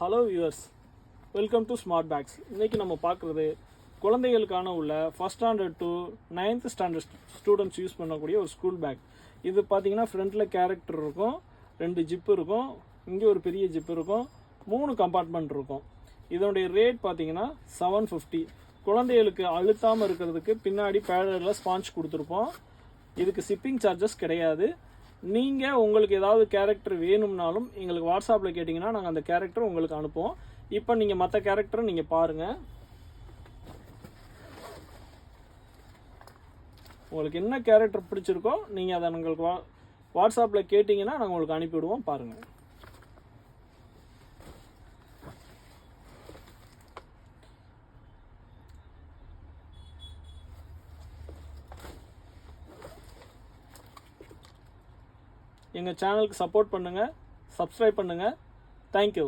Hello viewers, welcome to smart bags. இன்றைக்கி நம்ம பார்க்குறது குழந்தைகளுக்கான உள்ள first standard to 9th standard students use பண்ணக்கூடிய ஒரு ஸ்கூல் பேக். இது பார்த்தீங்கன்னா ஃப்ரண்ட்டில் கேரக்டர் இருக்கும், 2 ஜிப்பு இருக்கும், இங்கே ஒரு பெரிய ஜிப்பு இருக்கும், 3 கம்பார்ட்மெண்ட் இருக்கும். இதனுடைய ரேட் பார்த்தீங்கன்னா 750. குழந்தைகளுக்கு அழுத்தாமல் இருக்கிறதுக்கு பின்னாடி பேடரில் ஸ்பாஞ்ச் கொடுத்துருப்போம். இதுக்கு ஷிப்பிங் சார்ஜஸ் கிடையாது. நீங்கள் உங்களுக்கு ஏதாவது கேரக்டர் வேணும்னாலும் எங்களுக்கு வாட்ஸ்அப்பில் கேட்டிங்கன்னா நாங்கள் அந்த கேரக்டர் உங்களுக்கு அனுப்புவோம். இப்போ நீங்கள் மற்ற கேரக்டரை நீங்கள் பாருங்கள். உங்களுக்கு என்ன கேரக்டர் பிடிச்சிருக்கோ நீங்கள் அதை எங்களுக்கு வாட்ஸ்அப்பில் கேட்டிங்கன்னா நாங்கள் உங்களுக்கு அனுப்பிவிடுவோம். பாருங்கள். எங்கள் சேனலுக்கு சப்போர்ட் பண்ணுங்கள், சப்ஸ்கிரைப் பண்ணுங்கள். தேங்க்யூ.